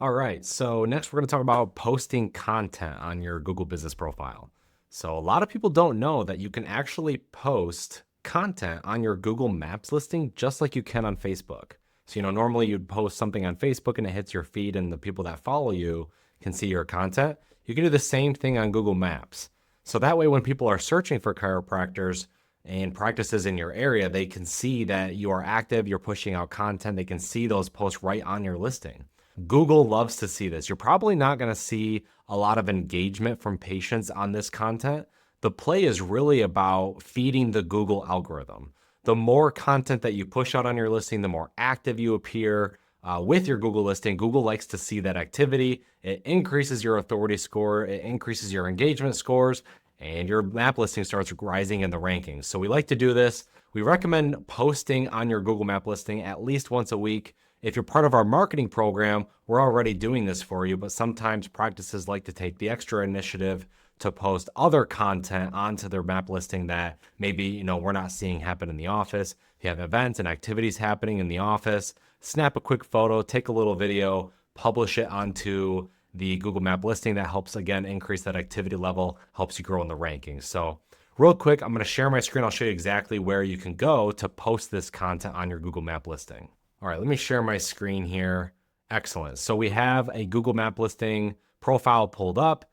All right, so next we're going to talk about posting content on your Google Business profile. So a lot of people don't know that you can actually post content on your Google Maps listing just like you can on Facebook. So, normally you'd post something on Facebook and it hits your feed and the people that follow you can see your content. You can do the same thing on Google Maps. So that way when people are searching for chiropractors and practices in your area, they can see that you are active, you're pushing out content, they can see those posts right on your listing. Google loves to see this. You're probably not going to see a lot of engagement from patients on this content. The play is really about feeding the Google algorithm. The more content that you push out on your listing, the more active you appear with your Google listing. Google likes to see that activity. It increases your authority score, it increases your engagement scores, and your map listing starts rising in the rankings. So we like to do this. We recommend posting on your Google Map listing at least once a week. If you're part of our marketing program, we're already doing this for you, but sometimes practices like to take the extra initiative to post other content onto their map listing that maybe, we're not seeing happen in the office. If you have events and activities happening in the office, snap a quick photo, take a little video, publish it onto the Google Map listing. That helps, again, increase that activity level, helps you grow in the rankings. So real quick, I'm going to share my screen. I'll show you exactly where you can go to post this content on your Google Map listing. All right, let me share my screen here. Excellent. So we have a Google Map listing profile pulled up.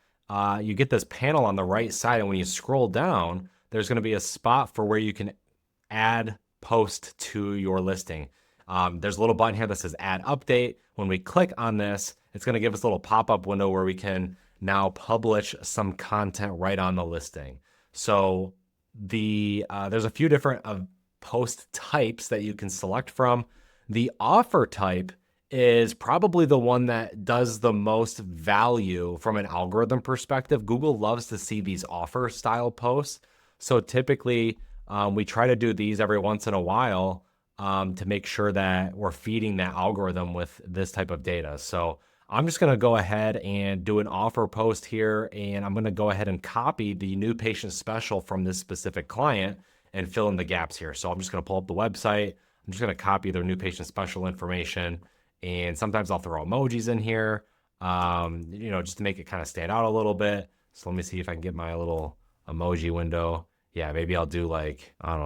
You get this panel on the right side, and when you scroll down, there's going to be a spot for where you can add post to your listing. There's a little button here that says add update. When we click on this, it's going to give us a little pop-up window where we can now publish some content right on the listing. So there's a few different post types that you can select from. The offer type is probably the one that does the most value from an algorithm perspective. Google loves to see these offer style posts. So typically we try to do these every once in a while to make sure that we're feeding that algorithm with this type of data. So I'm just going to go ahead and do an offer post here, and I'm going to go ahead and copy the new patient special from this specific client and fill in the gaps here. So I'm just going to pull up the website. I'm just going to copy their new patient special information, and sometimes I'll throw emojis in here, just to make it kind of stand out a little bit. So let me see if I can get my little emoji window. Yeah, maybe I'll do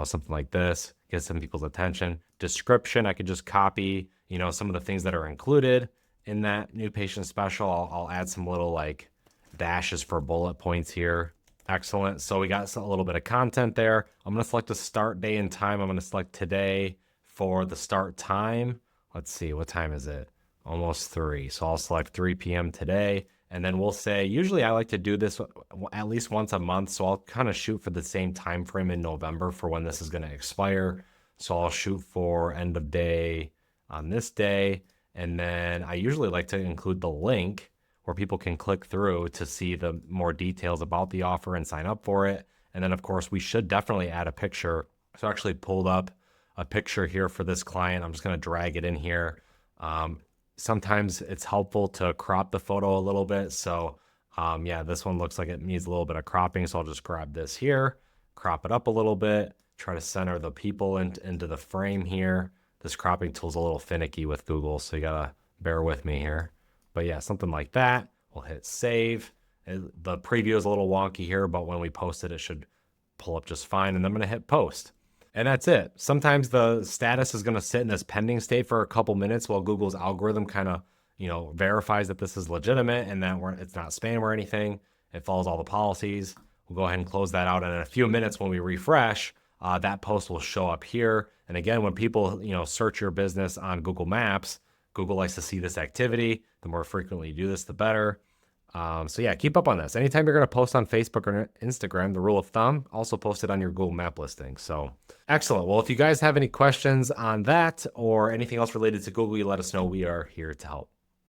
something like this, get some people's attention. Description, I could just copy, some of the things that are included in that new patient special. I'll add some little dashes for bullet points here. Excellent. So we got a little bit of content there. I'm going to select the start day and time. I'm going to select today for the start time. Let's see, what time is it? Almost 3. So I'll select 3 p.m. today. And then we'll say, usually I like to do this at least once a month. So I'll kind of shoot for the same time frame in November for when this is going to expire. So I'll shoot for end of day on this day. And then I usually like to include the link where people can click through to see the more details about the offer and sign up for it. And then, of course, we should definitely add a picture. So I actually pulled up a picture here for this client. I'm just going to drag it in here. Sometimes it's helpful to crop the photo a little bit. So this one looks like it needs a little bit of cropping. So I'll just grab this here, crop it up a little bit, try to center the people into the frame here. This cropping tool's a little finicky with Google, so you gotta bear with me here. But yeah, something like that. We'll hit save. The preview is a little wonky here, but when we post it, it should pull up just fine. And I'm gonna hit post. And that's it. Sometimes the status is going to sit in this pending state for a couple minutes while Google's algorithm kind of, verifies that this is legitimate and that it's not spam or anything. It follows all the policies. We'll go ahead and close that out. And in a few minutes when we refresh, that post will show up here. And again, when people, search your business on Google Maps, Google likes to see this activity. The more frequently you do this, the better. So yeah, keep up on this. Anytime you're going to post on Facebook or Instagram, the rule of thumb, also post it on your Google Map listing. So excellent. Well, if you guys have any questions on that or anything else related to Google, you let us know. We are here to help.